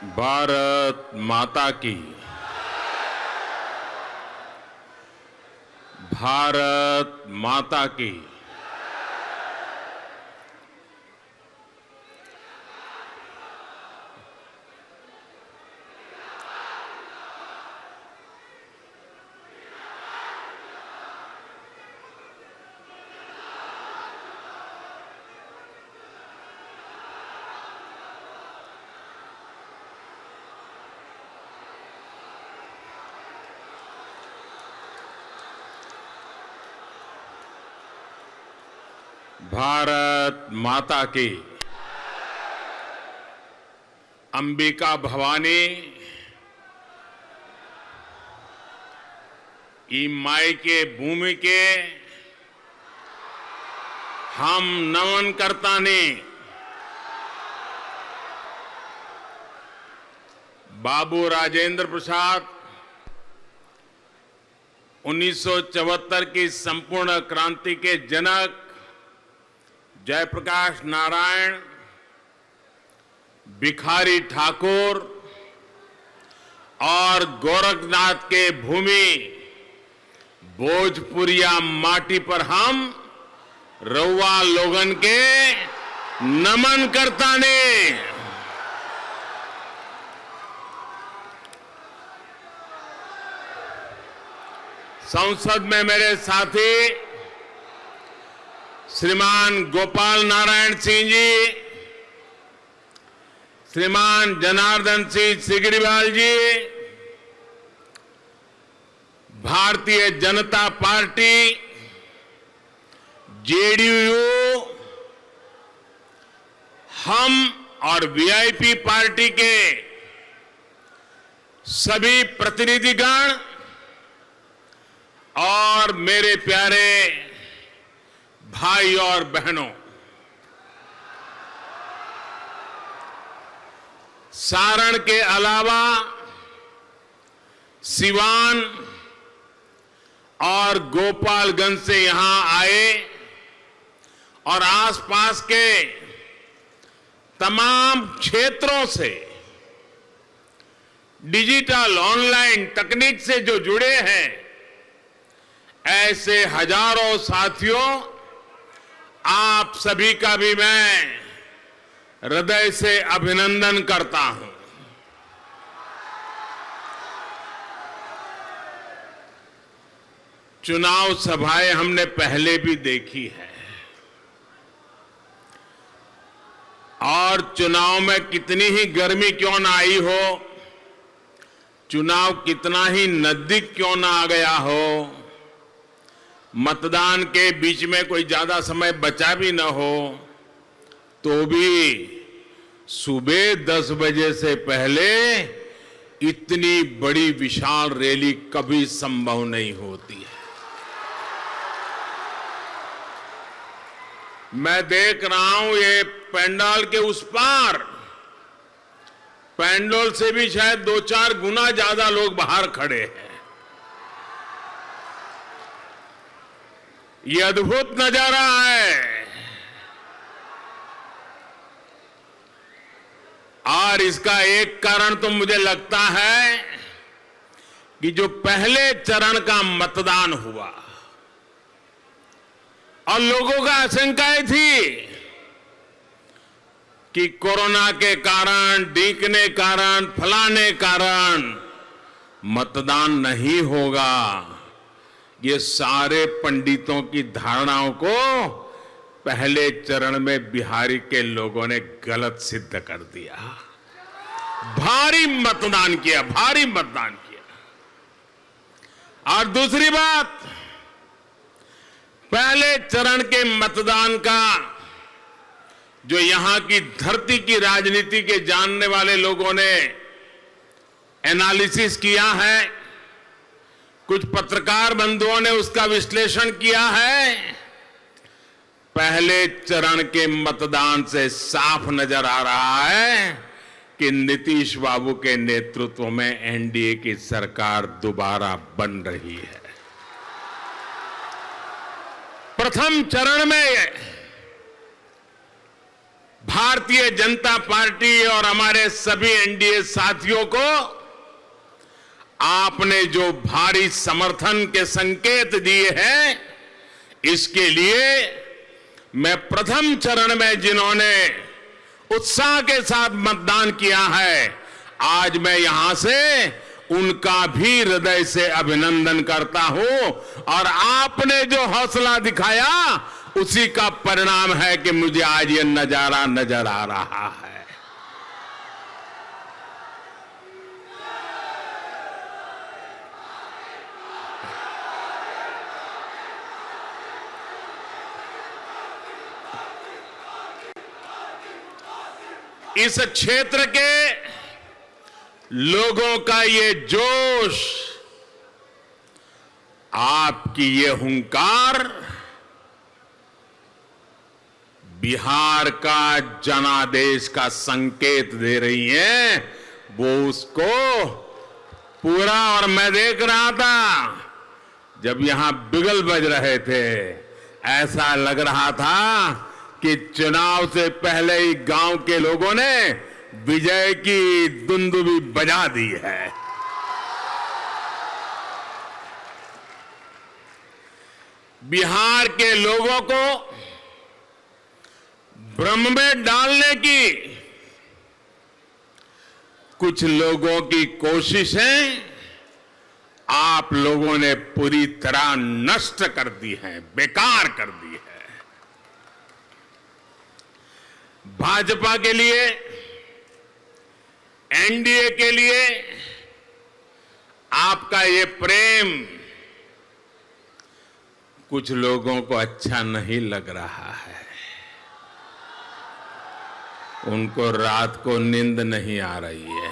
भारत माता की। भारत माता की। भारत माता की। अंबिका भवानी ई माई के भूमि के हम नमन करता ने। बाबू राजेंद्र प्रसाद 1974 की संपूर्ण क्रांति के जनक जयप्रकाश नारायण, भिखारी ठाकुर और गोरखनाथ के भूमि भोजपुरिया माटी पर हम रउआ लोगन के नमन करता ने। संसद में मेरे साथी श्रीमान गोपाल नारायण सिंह जी, श्रीमान जनार्दन सिंह सिगरीवाल जी, भारतीय जनता पार्टी जेडीयू, हम और वीआईपी पार्टी के सभी प्रतिनिधिगण और मेरे प्यारे भाई और बहनों, सारण के अलावा सिवान और गोपालगंज से यहां आए और आसपास के तमाम क्षेत्रों से डिजिटल ऑनलाइन तकनीक से जो जुड़े हैं, ऐसे हजारों साथियों, आप सभी का भी मैं हृदय से अभिनंदन करता हूं। चुनाव सभाएं हमने पहले भी देखी है और चुनाव में कितनी ही गर्मी क्यों ना आई हो, चुनाव कितना ही नजदीक क्यों ना आ गया हो, मतदान के बीच में कोई ज्यादा समय बचा भी न हो, तो भी सुबह 10 बजे से पहले इतनी बड़ी विशाल रैली कभी संभव नहीं होती है। मैं देख रहा हूं ये पंडाल के उस पार, पंडाल से भी शायद 2-4 गुना ज्यादा लोग बाहर खड़े हैं। ये अद्भुत नजारा है और इसका एक कारण तो मुझे लगता है कि जो पहले चरण का मतदान हुआ और लोगों का आशंकाएं थी कि कोरोना के कारण, डीकने कारण, फलाने कारण मतदान नहीं होगा, ये सारे पंडितों की धारणाओं को पहले चरण में बिहारी के लोगों ने गलत सिद्ध कर दिया। भारी मतदान किया, भारी मतदान किया। और दूसरी बात, पहले चरण के मतदान का जो यहां की धरती की राजनीति के जानने वाले लोगों ने एनालिसिस किया है, कुछ पत्रकार बंधुओं ने उसका विश्लेषण किया है, पहले चरण के मतदान से साफ नजर आ रहा है कि नीतीश बाबू के नेतृत्व में एनडीए की सरकार दोबारा बन रही है। प्रथम चरण में भारतीय जनता पार्टी और हमारे सभी एनडीए साथियों को आपने जो भारी समर्थन के संकेत दिए हैं, इसके लिए मैं प्रथम चरण में जिन्होंने उत्साह के साथ मतदान किया है, आज मैं यहां से उनका भी हृदय से अभिनंदन करता हूं। और आपने जो हौसला दिखाया, उसी का परिणाम है कि मुझे आज ये नजारा नजर आ रहा है। इस क्षेत्र के लोगों का ये जोश, आपकी ये हुंकार बिहार का जनादेश का संकेत दे रही है। वो उसको पूरा, और मैं देख रहा था जब यहां बिगल बज रहे थे, ऐसा लग रहा था कि चुनाव से पहले ही गांव के लोगों ने विजय की दुंदुभी बजा दी है। बिहार के लोगों को भ्रम में डालने की कुछ लोगों की कोशिशें आप लोगों ने पूरी तरह नष्ट कर दी है, बेकार कर दी है। भाजपा के लिए, एनडीए के लिए आपका ये प्रेम कुछ लोगों को अच्छा नहीं लग रहा है। उनको रात को नींद नहीं आ रही है।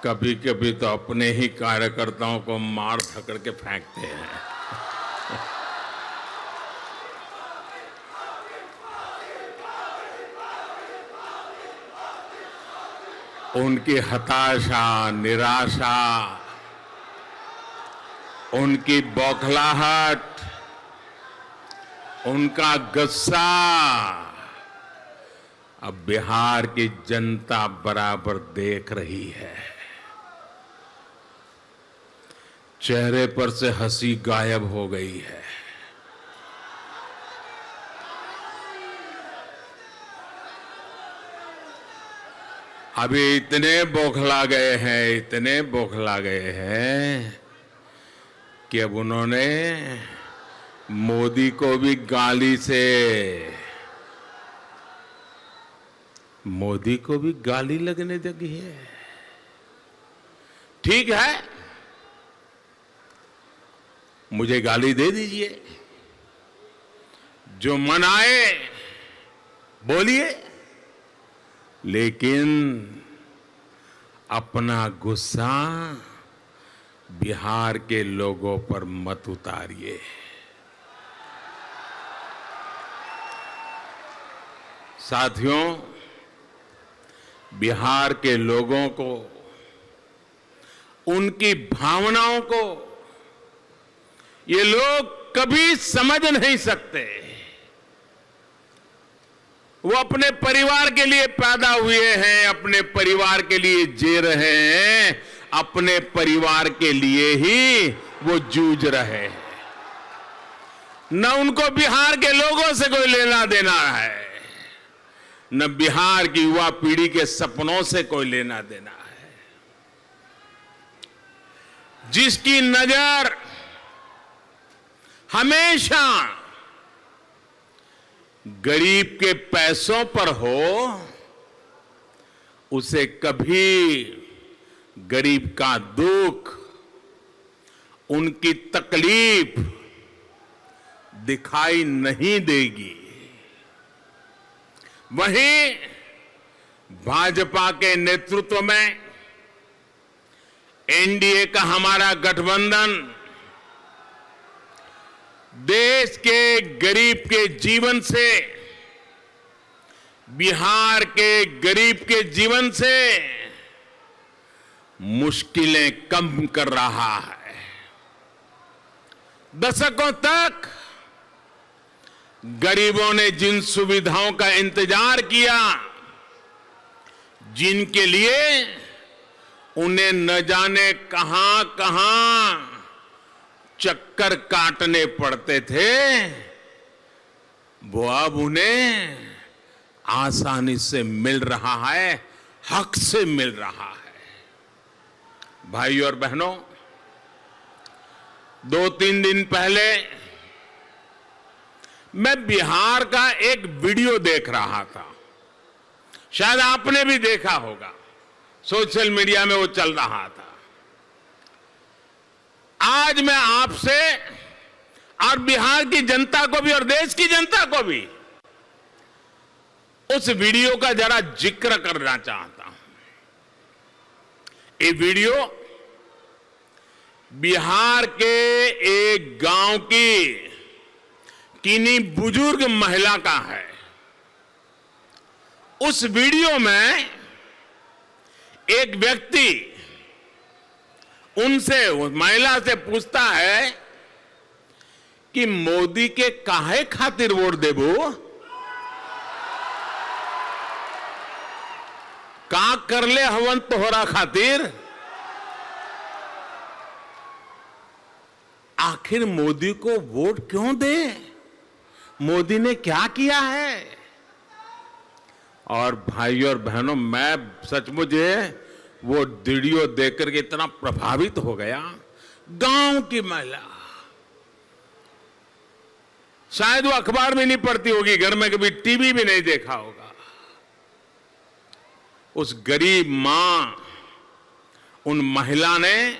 कभी कभी तो अपने ही कार्यकर्ताओं को मार धकड़ के फेंकते हैं। उनकी हताशा, निराशा, उनकी बौखलाहट, उनका गुस्सा अब बिहार की जनता बराबर देख रही है। चेहरे पर से हंसी गायब हो गई है। अभी इतने बौखला गए हैं, इतने बौखला गए हैं कि अब उन्होंने मोदी को भी गाली लगने लगी है। ठीक है, मुझे गाली दे दीजिए, जो मन आए बोलिए, लेकिन अपना गुस्सा बिहार के लोगों पर मत उतारिए। साथियों, बिहार के लोगों को, उनकी भावनाओं को ये लोग कभी समझ नहीं सकते। वो अपने परिवार के लिए पैदा हुए हैं, अपने परिवार के लिए जी रहे हैं, अपने परिवार के लिए ही वो जूझ रहे हैं। न उनको बिहार के लोगों से कोई लेना देना है, न बिहार की युवा पीढ़ी के सपनों से कोई लेना देना है। जिसकी नजर हमेशा गरीब के पैसों पर हो, उसे कभी गरीब का दुख, उनकी तकलीफ दिखाई नहीं देगी। वहीं भाजपा के नेतृत्व में एनडीए का हमारा गठबंधन देश के गरीब के जीवन से, बिहार के गरीब के जीवन से मुश्किलें कम कर रहा है। दशकों तक गरीबों ने जिन सुविधाओं का इंतजार किया, जिनके लिए उन्हें न जाने कहां कहां चक्कर काटने पड़ते थे, वो अब उन्हें आसानी से मिल रहा है, हक से मिल रहा है। भाई और बहनों, 2-3 दिन पहले मैं बिहार का एक वीडियो देख रहा था। शायद आपने भी देखा होगा, सोशल मीडिया में वो चल रहा था। आज मैं आपसे और बिहार की जनता को भी और देश की जनता को भी उस वीडियो का जरा जिक्र करना चाहता हूं। ये वीडियो बिहार के एक गांव की किन्हीं बुजुर्ग महिला का है। उस वीडियो में एक व्यक्ति उनसे, उस महिला से पूछता है कि मोदी के काहे खातिर वोट देबो, का करले हवन तोहरा खातिर। आखिर मोदी को वोट क्यों दे, मोदी ने क्या किया है। और भाई और बहनों, मैं सचमुच वो वीडियो देखकर के इतना प्रभावित हो गया। गांव की महिला, शायद वो अखबार में नहीं पढ़ती होगी, घर में कभी टीवी भी नहीं देखा होगा। उस गरीब मां, उन महिला ने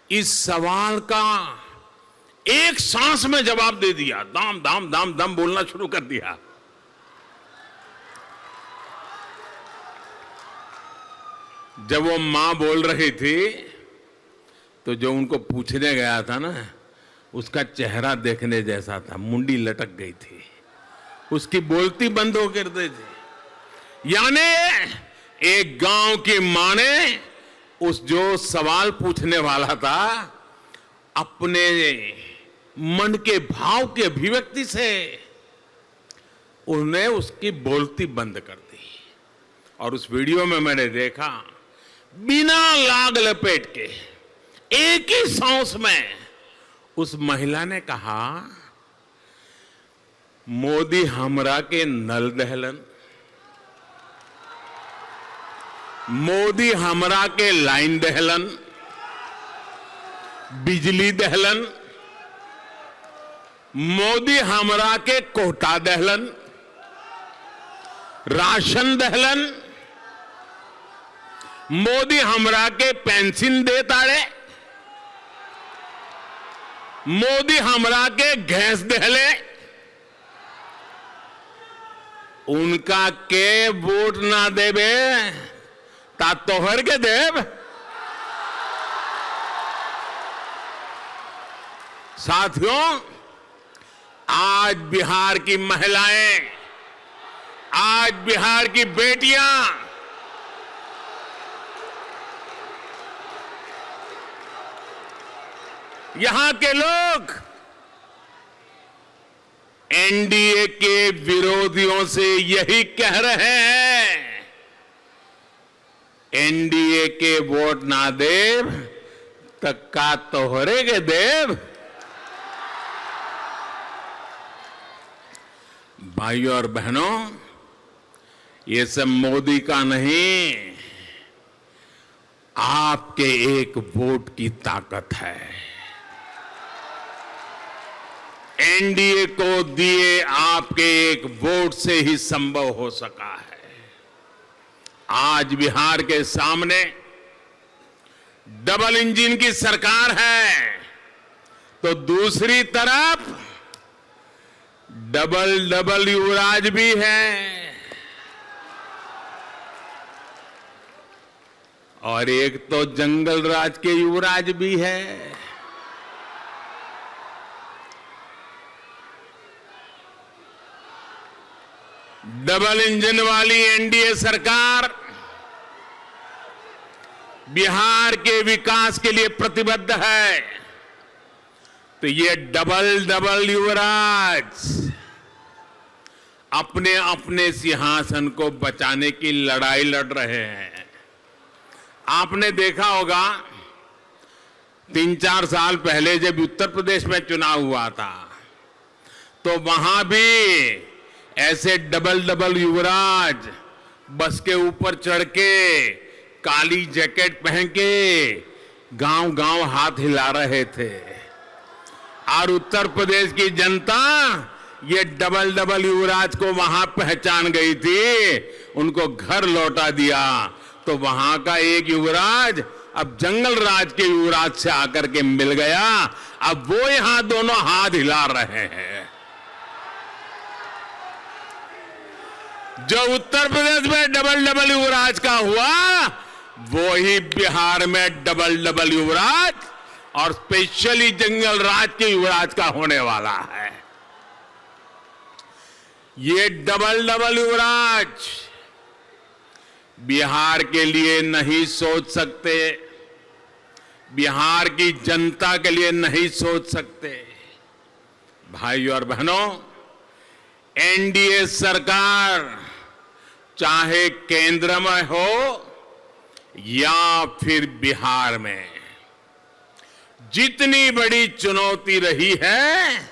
इस सवाल का एक सांस में जवाब दे दिया। दाम दाम दाम दम बोलना शुरू कर दिया। जब वो मां बोल रही थी तो जो उनको पूछने गया था ना, उसका चेहरा देखने जैसा था, मुंडी लटक गई थी, उसकी बोलती बंद हो कर दी थी। यानी एक गांव की मां ने उस जो सवाल पूछने वाला था, अपने मन के भाव की अभिव्यक्ति से उन्हें उसकी बोलती बंद कर दी। और उस वीडियो में मैंने देखा, बिना लाग लपेट के एक ही सांस में उस महिला ने कहा, मोदी हमरा के नल दहलन, मोदी हमरा के लाइन दहलन, बिजली दहलन, मोदी हमरा के कोटा दहलन, राशन दहलन, मोदी हमरा के पेंशन दे ताड़े, मोदी हमरा के गैस दहले, उनका के वोट ना देवे ता तोहर के देव। साथियों, आज बिहार की महिलाएं, आज बिहार की बेटियां यहां के लोग एनडीए के विरोधियों से यही कह रहे हैं, एनडीए के वोट ना देव तक का तोहरे के देव। भाइयों और बहनों, ये सब मोदी का नहीं, आपके एक वोट की ताकत है। एनडीए को दिए आपके एक वोट से ही संभव हो सका है। आज बिहार के सामने डबल इंजन की सरकार है, तो दूसरी तरफ डबल डबल युवराज भी है। और एक तो जंगल राज के युवराज भी है। डबल इंजन वाली एनडीए सरकार बिहार के विकास के लिए प्रतिबद्ध है, तो ये डबल डबल युवराज अपने अपने सिंहासन को बचाने की लड़ाई लड़ रहे हैं। आपने देखा होगा 3-4 साल पहले जब उत्तर प्रदेश में चुनाव हुआ था तो वहां भी ऐसे डबल युवराज बस के ऊपर चढ़ के काली जैकेट पहन के गांव-गांव हाथ हिला रहे थे और उत्तर प्रदेश की जनता ये डबल युवराज को वहां पहचान गई थी, उनको घर लौटा दिया। तो वहां का एक युवराज अब जंगल राज के युवराज से आकर के मिल गया, अब वो यहां दोनों हाथ हिला रहे हैं। जो उत्तर प्रदेश में डबल युवराज का हुआ वो ही बिहार में डबल युवराज और स्पेशली जंगल राज के युवराज का होने वाला है। ये डबल युवराज बिहार के लिए नहीं सोच सकते, बिहार की जनता के लिए नहीं सोच सकते। भाइयों और बहनों, एनडीए सरकार चाहे केंद्र में हो या फिर बिहार में, जितनी बड़ी चुनौती रही है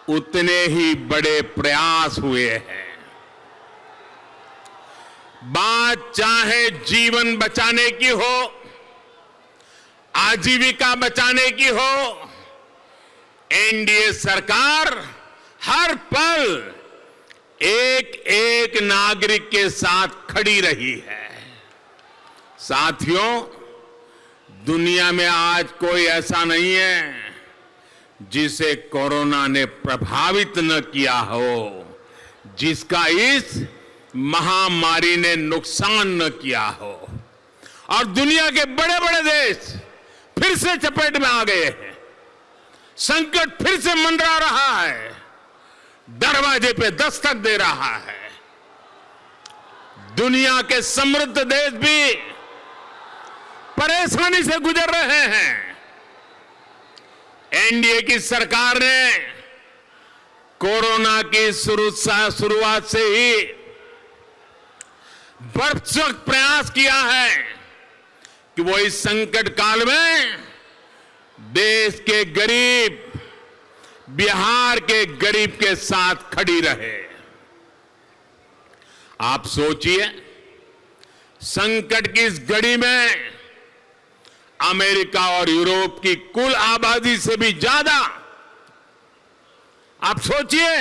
उतने ही बड़े प्रयास हुए हैं। बात चाहे जीवन बचाने की हो, आजीविका बचाने की हो, एनडीए सरकार हर पल एक एक नागरिक के साथ खड़ी रही है। साथियों, दुनिया में आज कोई ऐसा नहीं है जिसे कोरोना ने प्रभावित न किया हो, जिसका इस महामारी ने नुकसान न किया हो। और दुनिया के बड़े बड़े देश फिर से चपेट में आ गए हैं, संकट फिर से मंडरा रहा है, दरवाजे पे दस्तक दे रहा है। दुनिया के समृद्ध देश भी परेशानी से गुजर रहे हैं। एनडीए की सरकार ने कोरोना की शुरुआत से ही भरसक प्रयास किया है कि वो इस संकट काल में देश के गरीब, बिहार के गरीब के साथ खड़ी रहे। आप सोचिए, संकट की इस घड़ी में अमेरिका और यूरोप की कुल आबादी से भी ज्यादा, आप सोचिए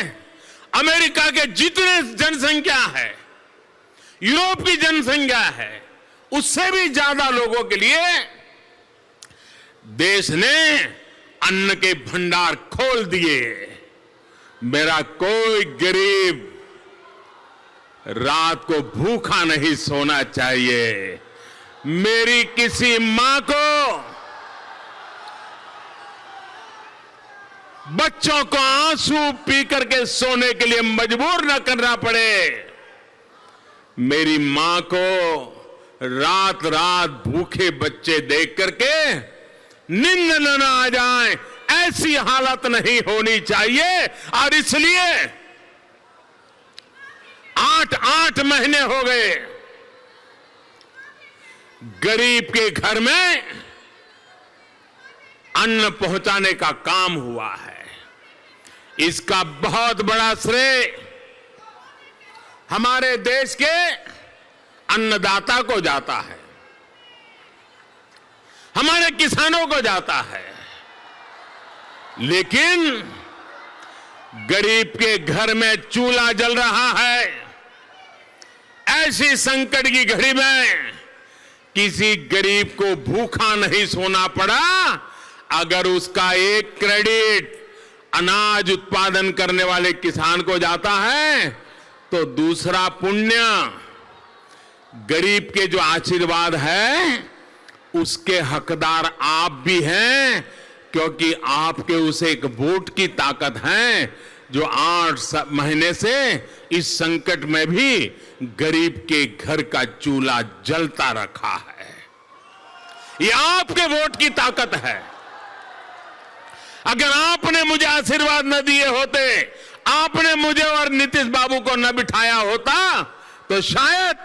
अमेरिका के जितने जनसंख्या है, यूरोप की जनसंख्या है, उससे भी ज्यादा लोगों के लिए देश ने अन्न के भंडार खोल दिए। मेरा कोई गरीब रात को भूखा नहीं सोना चाहिए। मेरी किसी मां को बच्चों को आंसू पी करके सोने के लिए मजबूर न करना पड़े। मेरी मां को रात रात भूखे बच्चे देख करके नींद न आ जाए, ऐसी हालत नहीं होनी चाहिए। और इसलिए 8 महीने हो गए गरीब के घर में अन्न पहुंचाने का काम हुआ है। इसका बहुत बड़ा श्रेय हमारे देश के अन्नदाता को जाता है, हमारे किसानों को जाता है। लेकिन गरीब के घर में चूल्हा जल रहा है, ऐसी संकट की घड़ी में किसी गरीब को भूखा नहीं सोना पड़ा। अगर उसका एक क्रेडिट अनाज उत्पादन करने वाले किसान को जाता है तो दूसरा पुण्य गरीब के जो आशीर्वाद है उसके हकदार आप भी हैं, क्योंकि आपके उस एक वोट की ताकत है जो 8 महीने से इस संकट में भी गरीब के घर का चूल्हा जलता रखा है। ये आपके वोट की ताकत है। अगर आपने मुझे आशीर्वाद न दिए होते, आपने मुझे और नीतीश बाबू को न बिठाया होता तो शायद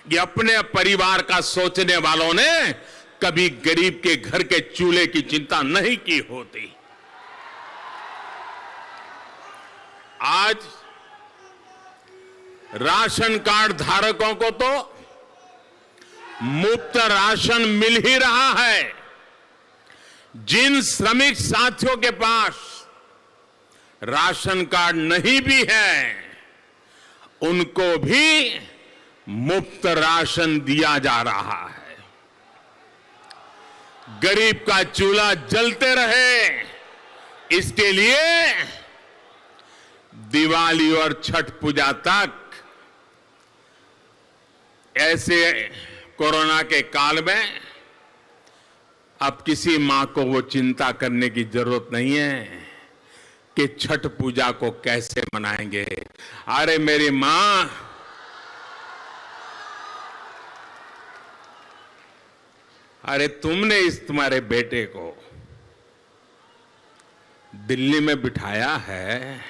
ये अपने परिवार का सोचने वालों ने कभी गरीब के घर के चूल्हे की चिंता नहीं की होती। आज राशन कार्ड धारकों को तो मुफ्त राशन मिल ही रहा है। जिन श्रमिक साथियों के पास राशन कार्ड नहीं भी है, उनको भी मुफ्त राशन दिया जा रहा है। गरीब का चूल्हा जलते रहे, इसके लिए दिवाली और छठ पूजा तक ऐसे कोरोना के काल में अब किसी मां को वो चिंता करने की जरूरत नहीं है कि छठ पूजा को कैसे मनाएंगे। अरे मेरी मां, अरे तुमने इस तुम्हारे बेटे को दिल्ली में बिठाया है,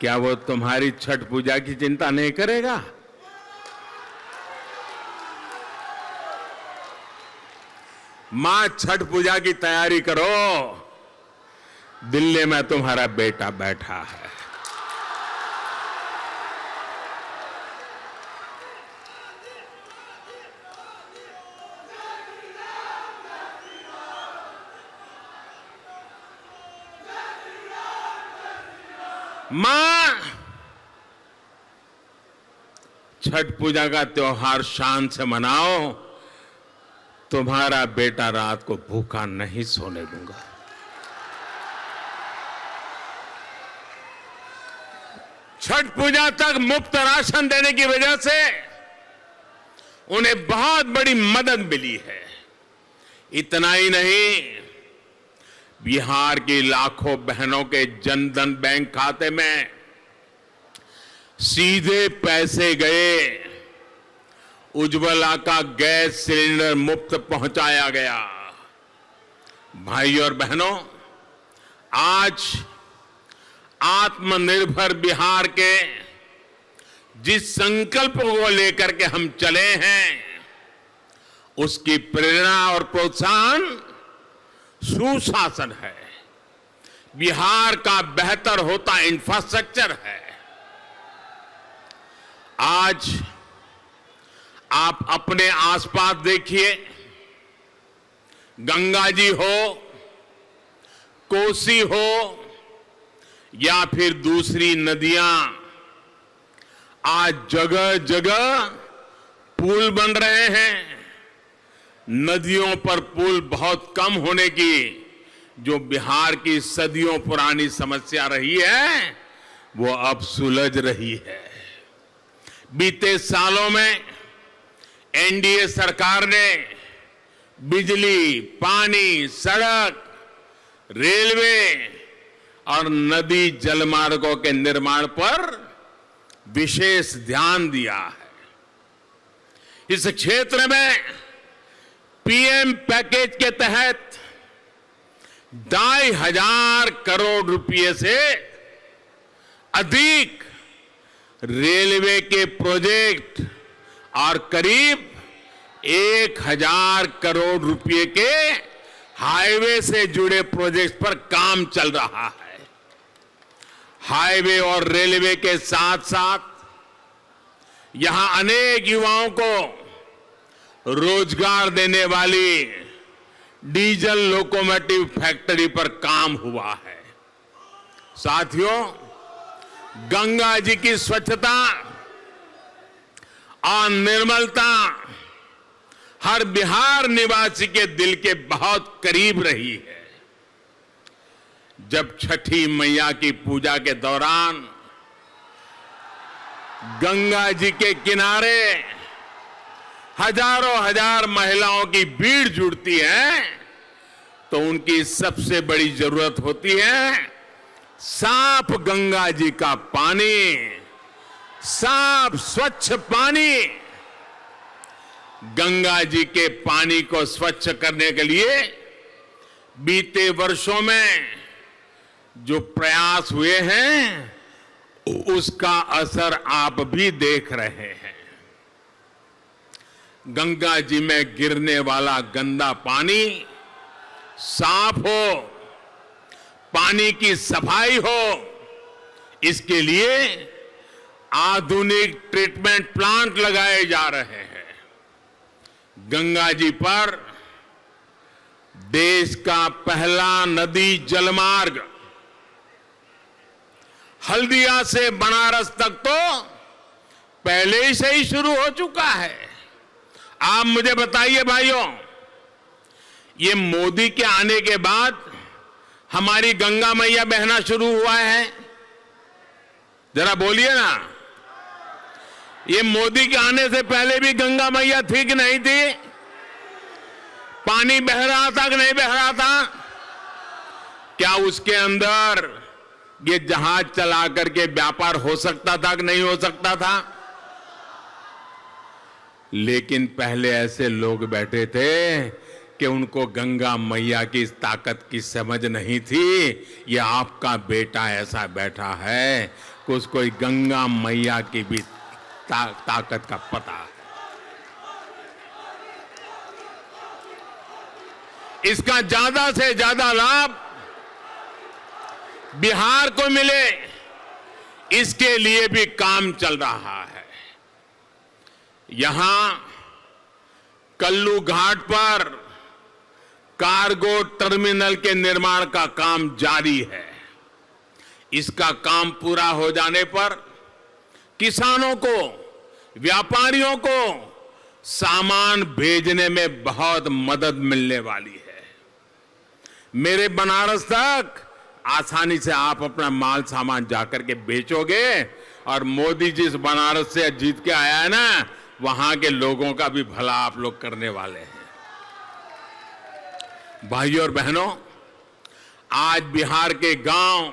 क्या वो तुम्हारी छठ पूजा की चिंता नहीं करेगा? मां, छठ पूजा की तैयारी करो, दिल्ली में तुम्हारा बेटा बैठा है। मां, छठ पूजा का त्योहार शान से मनाओ, तुम्हारा बेटा रात को भूखा नहीं सोने दूंगा। छठ पूजा तक मुफ्त राशन देने की वजह से उन्हें बहुत बड़ी मदद मिली है। इतना ही नहीं, बिहार की लाखों बहनों के जनधन बैंक खाते में सीधे पैसे गए, उज्ज्वला का गैस सिलेंडर मुफ्त पहुंचाया गया। भाई और बहनों, आज आत्मनिर्भर बिहार के जिस संकल्प को लेकर के हम चले हैं, उसकी प्रेरणा और प्रोत्साहन सुशासन है, बिहार का बेहतर होता इंफ्रास्ट्रक्चर है। आज आप अपने आसपास देखिए, गंगा जी हो, कोसी हो या फिर दूसरी नदियां, आज जगह जगह पुल बन रहे हैं। नदियों पर पुल बहुत कम होने की जो बिहार की सदियों पुरानी समस्या रही है, वो अब सुलझ रही है। बीते सालों में एनडीए सरकार ने बिजली, पानी, सड़क, रेलवे और नदी जलमार्गों के निर्माण पर विशेष ध्यान दिया है। इस क्षेत्र में पीएम पैकेज के तहत 2,500 करोड़ रुपए से अधिक रेलवे के प्रोजेक्ट और करीब 1,000 करोड़ रुपए के हाईवे से जुड़े प्रोजेक्ट पर काम चल रहा है। हाईवे और रेलवे के साथ साथ यहां अनेक युवाओं को रोजगार देने वाली डीजल लोकोमोटिव फैक्ट्री पर काम हुआ है। साथियों, गंगा जी की स्वच्छता और निर्मलता हर बिहार निवासी के दिल के बहुत करीब रही है। जब छठी मैया की पूजा के दौरान गंगा जी के किनारे हजारों हजार महिलाओं की भीड़ जुड़ती है, तो उनकी सबसे बड़ी जरूरत होती है साफ गंगा जी का पानी, साफ स्वच्छ पानी। गंगा जी के पानी को स्वच्छ करने के लिए बीते वर्षों में जो प्रयास हुए हैं उसका असर आप भी देख रहे हैं। गंगा जी में गिरने वाला गंदा पानी साफ हो, पानी की सफाई हो, इसके लिए आधुनिक ट्रीटमेंट प्लांट लगाए जा रहे हैं। गंगा जी पर देश का पहला नदी जलमार्ग हल्दिया से बनारस तक तो पहले से ही शुरू हो चुका है। आप मुझे बताइए भाइयों, ये मोदी के आने के बाद हमारी गंगा मैया बहना शुरू हुआ है? जरा बोलिए ना। ये मोदी के आने से पहले भी गंगा मैया थी कि नहीं थी? पानी बह रहा था कि नहीं बह रहा था? क्या उसके अंदर ये जहाज चला करके व्यापार हो सकता था कि नहीं हो सकता था? लेकिन पहले ऐसे लोग बैठे थे कि उनको गंगा मैया की इस ताकत की समझ नहीं थी। ये आपका बेटा ऐसा बैठा है कि उसको गंगा मैया की भी ताकत का पता है। इसका ज्यादा से ज्यादा लाभ बिहार को मिले, इसके लिए भी काम चल रहा है। यहां कल्लू घाट पर कार्गो टर्मिनल के निर्माण का काम जारी है। इसका काम पूरा हो जाने पर किसानों को, व्यापारियों को सामान भेजने में बहुत मदद मिलने वाली है। मेरे बनारस तक आसानी से आप अपना माल सामान जाकर के बेचोगे और मोदी जी इस बनारस से जीत के आया है ना, वहां के लोगों का भी भला आप लोग करने वाले हैं। भाइयों और बहनों, आज बिहार के गांव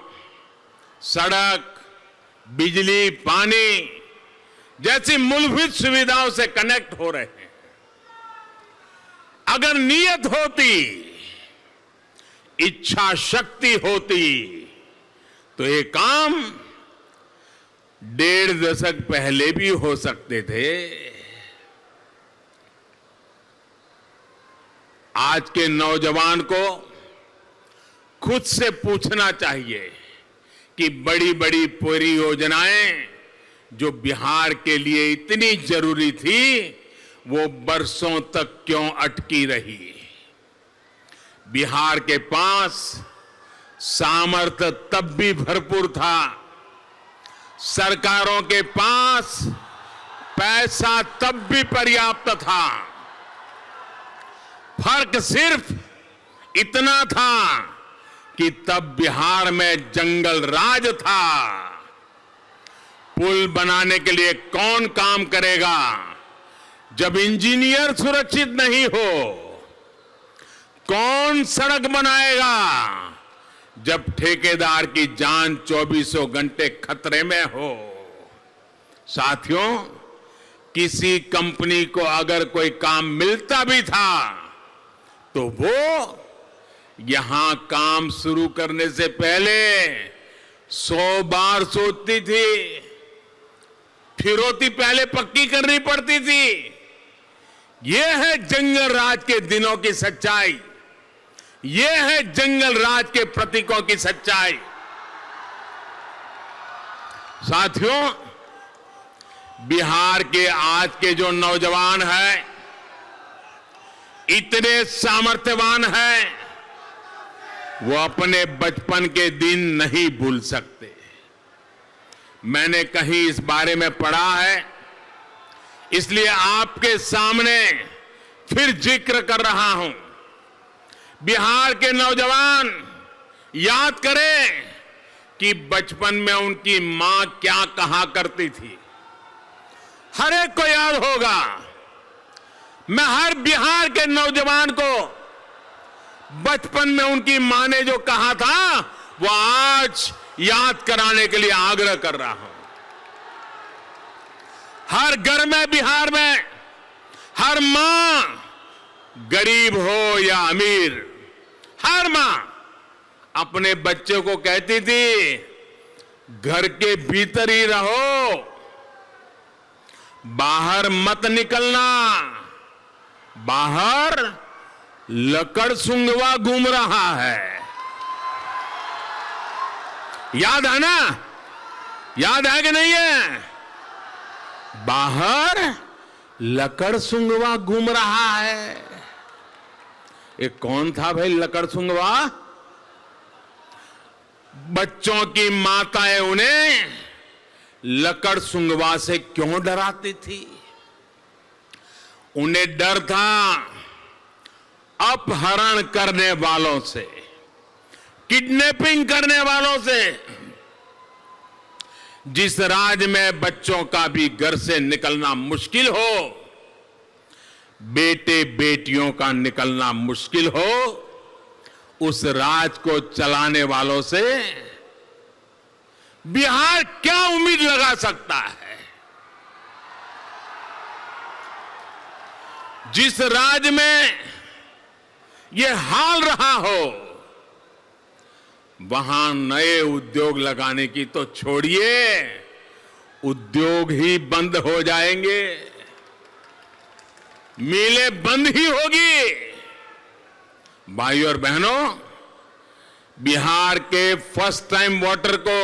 सड़क, बिजली, पानी जैसी मूलभूत सुविधाओं से कनेक्ट हो रहे हैं। अगर नीयत होती, इच्छा शक्ति होती तो ये काम 1.5 दशक पहले भी हो सकते थे। आज के नौजवान को खुद से पूछना चाहिए कि बड़ी बड़ी परियोजनाएं जो बिहार के लिए इतनी जरूरी थी, वो बरसों तक क्यों अटकी रही? बिहार के पास सामर्थ्य तब भी भरपूर था, सरकारों के पास पैसा तब भी पर्याप्त था। फर्क सिर्फ इतना था कि तब बिहार में जंगल राज था। पुल बनाने के लिए कौन काम करेगा जब इंजीनियर सुरक्षित नहीं हो? कौन सड़क बनाएगा जब ठेकेदार की जान 24 घंटे खतरे में हो? साथियों, किसी कंपनी को अगर कोई काम मिलता भी था तो वो यहां काम शुरू करने से पहले 100 बार सोचती थी, फिरौती पहले पक्की करनी पड़ती थी। यह है जंगल राज के दिनों की सच्चाई, यह है जंगल राज के प्रतीकों की सच्चाई। साथियों, बिहार के आज के जो नौजवान हैं, इतने सामर्थ्यवान हैं, वो अपने बचपन के दिन नहीं भूल सकते। मैंने कहीं इस बारे में पढ़ा है, इसलिए आपके सामने फिर जिक्र कर रहा हूं। बिहार के नौजवान याद करें कि बचपन में उनकी मां क्या कहा करती थी। हर एक को याद होगा। मैं हर बिहार के नौजवान को बचपन में उनकी मां ने जो कहा था, वो आज याद कराने के लिए आग्रह कर रहा हूं। हर घर में बिहार में हर मां, गरीब हो या अमीर, हर मां अपने बच्चे को कहती थी, घर के भीतर ही रहो, बाहर मत निकलना, बाहर लकड़ सुंगवा घूम रहा है। याद है ना? याद है कि नहीं है? बाहर लकड़ सुंगवा घूम रहा है। ये कौन था भाई लकड़ सुंगवा? बच्चों की माताएं उन्हें लकड़ सुंगवा से क्यों डराती थी? उन्हें डर था अपहरण करने वालों से, किडनैपिंग करने वालों से। जिस राज्य में बच्चों का भी घर से निकलना मुश्किल हो, बेटे बेटियों का निकलना मुश्किल हो, उस राज को चलाने वालों से बिहार क्या उम्मीद लगा सकता है? जिस राज्य में यह हाल रहा हो, वहां नए उद्योग लगाने की तो छोड़िए, उद्योग ही बंद हो जाएंगे, मिलें बंद ही होगी। भाइयों और बहनों, बिहार के फर्स्ट टाइम वोटर को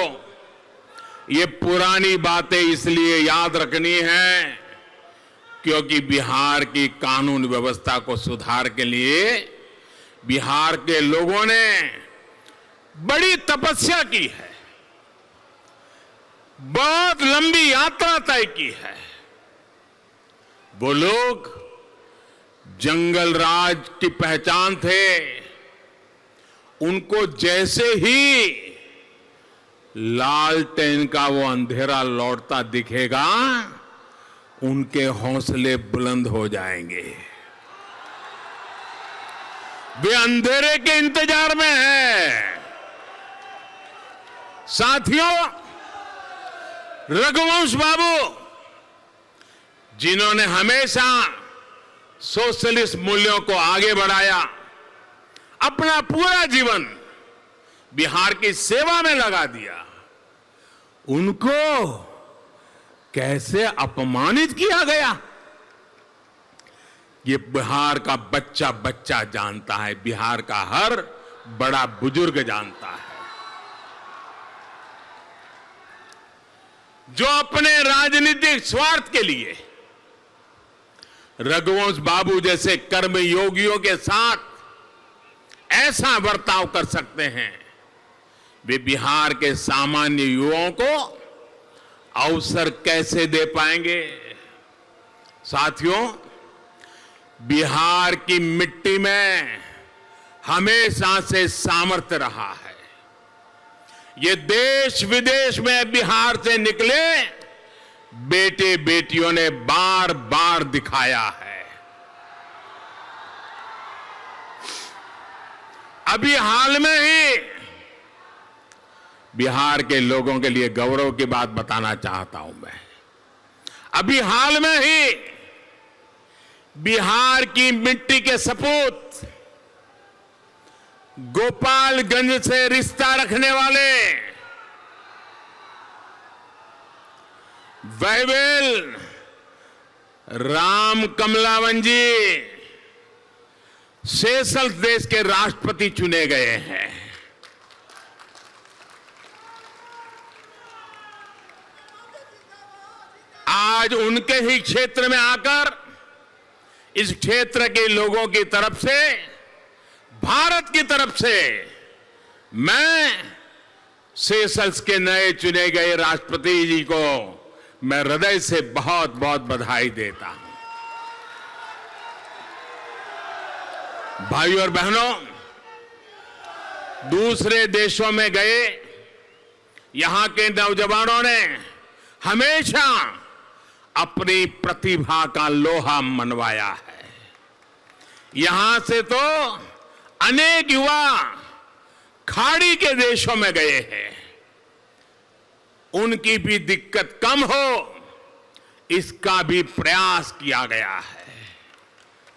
ये पुरानी बातें इसलिए याद रखनी है क्योंकि बिहार की कानून व्यवस्था को सुधार के लिए बिहार के लोगों ने बड़ी तपस्या की है, बहुत लंबी यात्रा तय की है। वो लोग जंगल राज की पहचान थे, उनको जैसे ही लालटेन का वो अंधेरा लौटता दिखेगा, उनके हौसले बुलंद हो जाएंगे। वे अंधेरे के इंतजार में हैं। साथियों, रघुवंश बाबू जिन्होंने हमेशा सोशलिस्ट मूल्यों को आगे बढ़ाया, अपना पूरा जीवन बिहार की सेवा में लगा दिया, उनको कैसे अपमानित किया गया? ये बिहार का बच्चा बच्चा जानता है, बिहार का हर बड़ा बुजुर्ग जानता है। जो अपने राजनीतिक स्वार्थ के लिए रघुवंश बाबू जैसे कर्म योगियों के साथ ऐसा बर्ताव कर सकते हैं, वे बिहार के सामान्य युवाओं को अवसर कैसे दे पाएंगे? साथियों, बिहार की मिट्टी में हमेशा से सामर्थ्य रहा है। ये देश विदेश में बिहार से निकले बेटे बेटियों ने बार बार दिखाया है। अभी हाल में ही बिहार के लोगों के लिए गौरव की बात बताना चाहता हूं मैं। अभी हाल में ही बिहार की मिट्टी के सपूत, गोपालगंज से रिश्ता रखने वाले वैवेल राम कमलावन जी सेशल्स देश के राष्ट्रपति चुने गए हैं। आज उनके ही क्षेत्र में आकर इस क्षेत्र के लोगों की तरफ से, भारत की तरफ से मैं सेशल्स के नए चुने गए राष्ट्रपति जी को मैं हृदय से बहुत बहुत बधाई देता हूं। भाइयों और बहनों, दूसरे देशों में गए यहां के नौजवानों ने हमेशा अपनी प्रतिभा का लोहा मनवाया है। यहां से तो अनेक युवा खाड़ी के देशों में गए हैं। उनकी भी दिक्कत कम हो, इसका भी प्रयास किया गया है।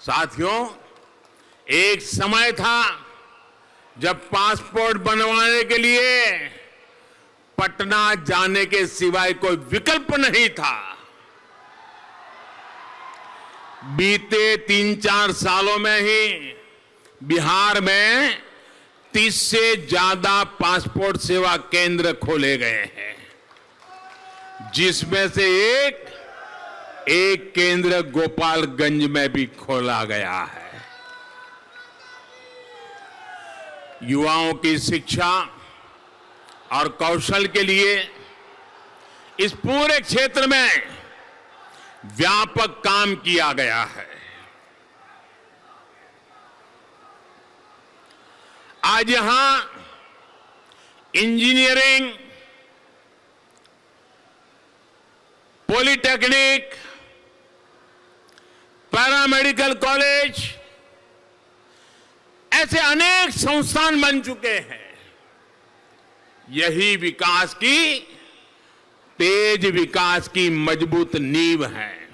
साथियों, एक समय था जब पासपोर्ट बनवाने के लिए पटना जाने के सिवाय कोई विकल्प नहीं था, बीते 3-4 सालों में ही बिहार में 30 से ज्यादा पासपोर्ट सेवा केंद्र खोले गए हैं, जिसमें से एक केंद्र गोपालगंज में भी खोला गया है। युवाओं की शिक्षा और कौशल के लिए इस पूरे क्षेत्र में व्यापक काम किया गया है। आज यहां इंजीनियरिंग, पॉलिटेक्निक, पैरामेडिकल कॉलेज, ऐसे अनेक संस्थान बन चुके हैं। यही विकास की, तेज विकास की मजबूत नींव है।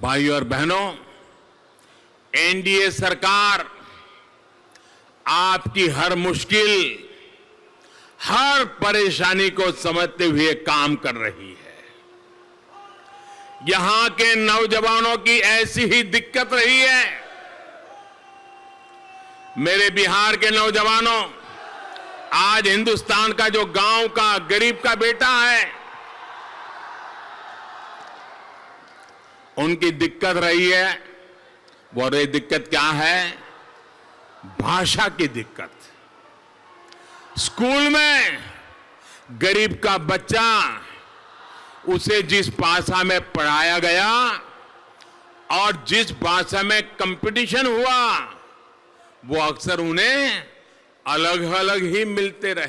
भाइयों और बहनों, एनडीए सरकार आपकी हर मुश्किल, हर परेशानी को समझते हुए काम कर रही है। यहां के नौजवानों की ऐसी ही दिक्कत रही है। मेरे बिहार के नौजवानों, आज हिंदुस्तान का जो गांव का गरीब का बेटा है, उनकी दिक्कत रही है। वो रे दिक्कत क्या है? भाषा की दिक्कत। स्कूल में गरीब का बच्चा, उसे जिस भाषा में पढ़ाया गया और जिस भाषा में कंपटीशन हुआ, वो अक्सर उन्हें अलग अलग ही मिलते रहे।